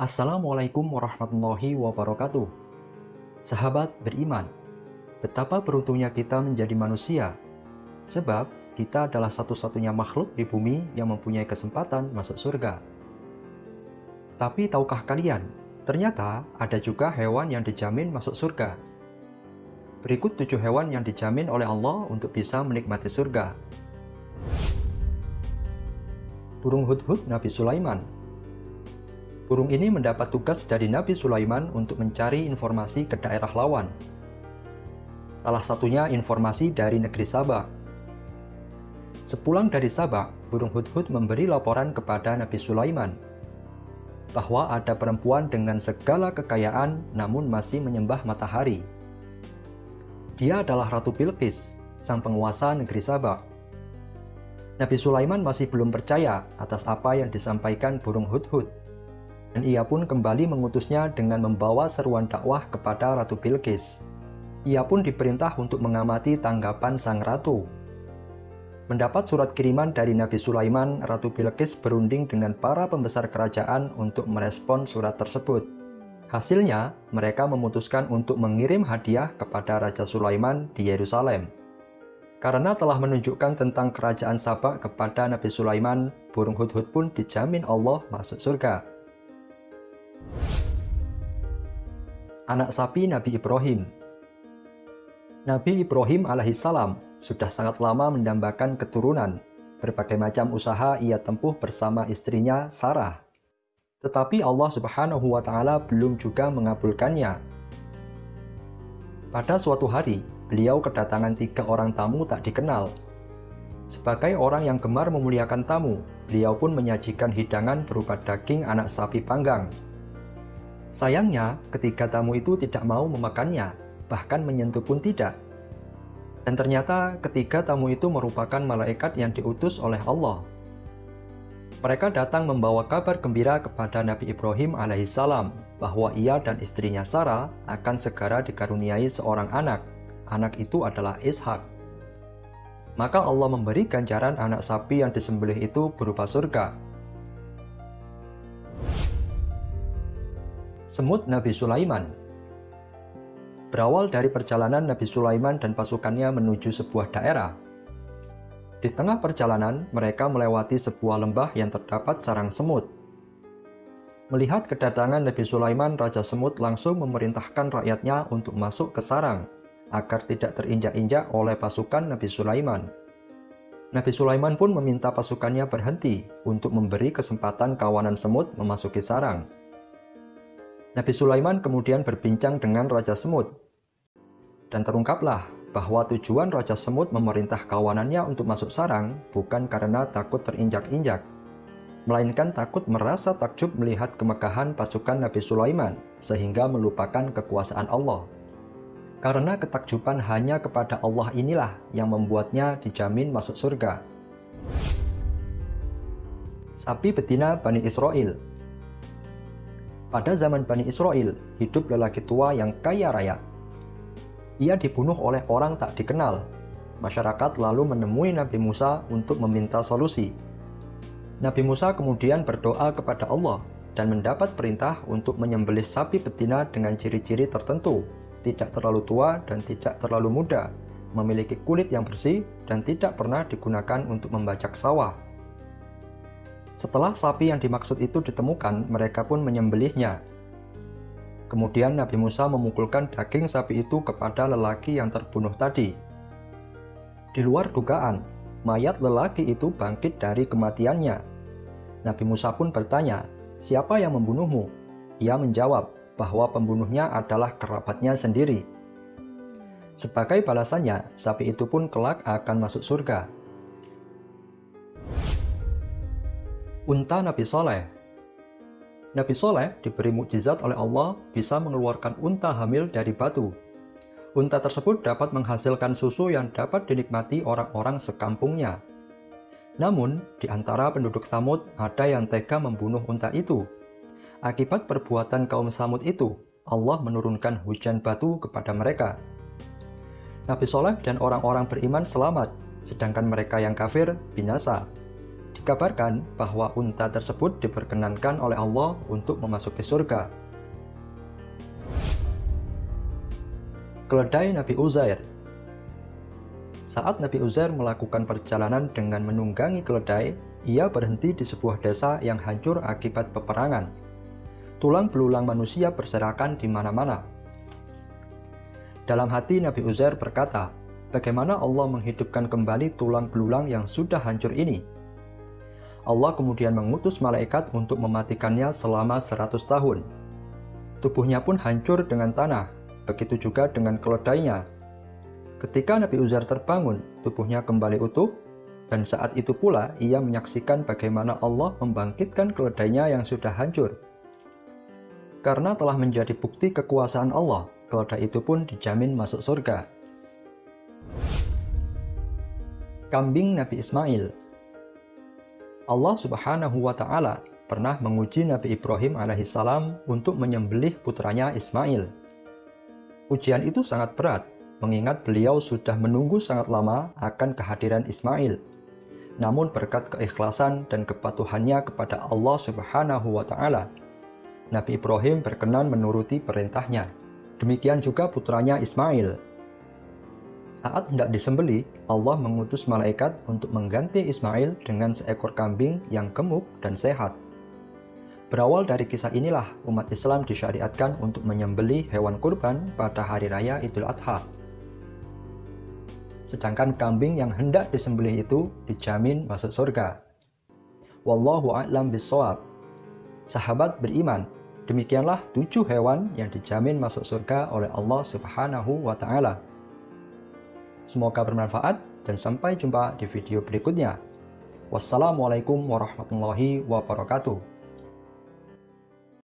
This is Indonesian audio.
Assalamualaikum warahmatullahi wabarakatuh. Sahabat beriman, betapa beruntungnya kita menjadi manusia, sebab kita adalah satu-satunya makhluk di bumi yang mempunyai kesempatan masuk surga. Tapi tahukah kalian, ternyata ada juga hewan yang dijamin masuk surga. Berikut 7 hewan yang dijamin oleh Allah untuk bisa menikmati surga. Burung hudhud Nabi Sulaiman. Burung ini mendapat tugas dari Nabi Sulaiman untuk mencari informasi ke daerah lawan. Salah satunya informasi dari negeri Sabah. Sepulang dari Sabah, burung hudhud memberi laporan kepada Nabi Sulaiman bahwa ada perempuan dengan segala kekayaan namun masih menyembah matahari. Dia adalah Ratu Bilqis, sang penguasa negeri Sabah. Nabi Sulaiman masih belum percaya atas apa yang disampaikan burung hudhud. Dan ia pun kembali mengutusnya dengan membawa seruan dakwah kepada Ratu Bilqis. Ia pun diperintah untuk mengamati tanggapan sang ratu. Mendapat surat kiriman dari Nabi Sulaiman, Ratu Bilqis berunding dengan para pembesar kerajaan untuk merespon surat tersebut. Hasilnya, mereka memutuskan untuk mengirim hadiah kepada Raja Sulaiman di Yerusalem. Karena telah menunjukkan tentang kerajaan Sabah kepada Nabi Sulaiman, burung hudhud pun dijamin Allah masuk surga. Anak sapi Nabi Ibrahim. Nabi Ibrahim alaihissalam sudah sangat lama mendambakan keturunan. Berbagai macam usaha ia tempuh bersama istrinya Sarah. Tetapi Allah Subhanahu wa Ta'ala belum juga mengabulkannya. Pada suatu hari, beliau kedatangan 3 orang tamu tak dikenal. Sebagai orang yang gemar memuliakan tamu, beliau pun menyajikan hidangan berupa daging anak sapi panggang. Sayangnya, ketiga tamu itu tidak mau memakannya, bahkan menyentuh pun tidak. Dan ternyata ketiga tamu itu merupakan malaikat yang diutus oleh Allah. Mereka datang membawa kabar gembira kepada Nabi Ibrahim alaihissalam bahwa ia dan istrinya Sarah akan segera dikaruniai seorang anak. Anak itu adalah Ishak. Maka Allah memberi ganjaran anak sapi yang disembelih itu berupa surga. Semut Nabi Sulaiman. Berawal dari perjalanan Nabi Sulaiman dan pasukannya menuju sebuah daerah. Di tengah perjalanan, mereka melewati sebuah lembah yang terdapat sarang semut. Melihat kedatangan Nabi Sulaiman, Raja Semut langsung memerintahkan rakyatnya untuk masuk ke sarang, agar tidak terinjak-injak oleh pasukan Nabi Sulaiman. Nabi Sulaiman pun meminta pasukannya berhenti untuk memberi kesempatan kawanan semut memasuki sarang. Nabi Sulaiman kemudian berbincang dengan Raja Semut. Dan terungkaplah bahwa tujuan Raja Semut memerintah kawanannya untuk masuk sarang bukan karena takut terinjak-injak, melainkan takut merasa takjub melihat kemegahan pasukan Nabi Sulaiman sehingga melupakan kekuasaan Allah. Karena ketakjuban hanya kepada Allah inilah yang membuatnya dijamin masuk surga. Sapi betina Bani Israel. Pada zaman Bani Israel, hidup lelaki tua yang kaya raya. Ia dibunuh oleh orang tak dikenal. Masyarakat lalu menemui Nabi Musa untuk meminta solusi. Nabi Musa kemudian berdoa kepada Allah dan mendapat perintah untuk menyembelih sapi betina dengan ciri-ciri tertentu, tidak terlalu tua dan tidak terlalu muda, memiliki kulit yang bersih dan tidak pernah digunakan untuk membajak sawah. Setelah sapi yang dimaksud itu ditemukan, mereka pun menyembelihnya. Kemudian Nabi Musa memukulkan daging sapi itu kepada lelaki yang terbunuh tadi. Di luar dugaan, mayat lelaki itu bangkit dari kematiannya. Nabi Musa pun bertanya, "Siapa yang membunuhmu?" Ia menjawab bahwa pembunuhnya adalah kerabatnya sendiri. Sebagai balasannya, sapi itu pun kelak akan masuk surga. Unta Nabi Soleh. Nabi Soleh diberi mukjizat oleh Allah bisa mengeluarkan unta hamil dari batu. Unta tersebut dapat menghasilkan susu yang dapat dinikmati orang-orang sekampungnya. Namun, di antara penduduk Samud ada yang tega membunuh unta itu. Akibat perbuatan kaum Samud itu, Allah menurunkan hujan batu kepada mereka. Nabi Soleh dan orang-orang beriman selamat, sedangkan mereka yang kafir binasa. Dikabarkan bahwa unta tersebut diperkenankan oleh Allah untuk memasuki surga. Keledai Nabi Uzair. Saat Nabi Uzair melakukan perjalanan dengan menunggangi keledai, ia berhenti di sebuah desa yang hancur akibat peperangan. Tulang belulang manusia berserakan di mana-mana. Dalam hati Nabi Uzair berkata, bagaimana Allah menghidupkan kembali tulang belulang yang sudah hancur ini? Allah kemudian mengutus malaikat untuk mematikannya selama 100 tahun. Tubuhnya pun hancur dengan tanah, begitu juga dengan keledainya. Ketika Nabi Uzair terbangun, tubuhnya kembali utuh, dan saat itu pula ia menyaksikan bagaimana Allah membangkitkan keledainya yang sudah hancur. Karena telah menjadi bukti kekuasaan Allah, keledai itu pun dijamin masuk surga. Kambing Nabi Ismail. Allah Subhanahu wa Ta'ala pernah menguji Nabi Ibrahim alaihissalam untuk menyembelih putranya Ismail. Ujian itu sangat berat, mengingat beliau sudah menunggu sangat lama akan kehadiran Ismail. Namun berkat keikhlasan dan kepatuhannya kepada Allah Subhanahu wa Ta'ala, Nabi Ibrahim berkenan menuruti perintahnya. Demikian juga putranya Ismail. Saat hendak disembelih, Allah mengutus malaikat untuk mengganti Ismail dengan seekor kambing yang gemuk dan sehat. Berawal dari kisah inilah umat Islam disyariatkan untuk menyembelih hewan kurban pada hari raya Idul Adha. Sedangkan kambing yang hendak disembelih itu dijamin masuk surga. Wallahu a'lam bishawab. Sahabat beriman, demikianlah 7 hewan yang dijamin masuk surga oleh Allah Subhanahu wa Ta'ala. Semoga bermanfaat dan sampai jumpa di video berikutnya. Wassalamualaikum warahmatullahi wabarakatuh.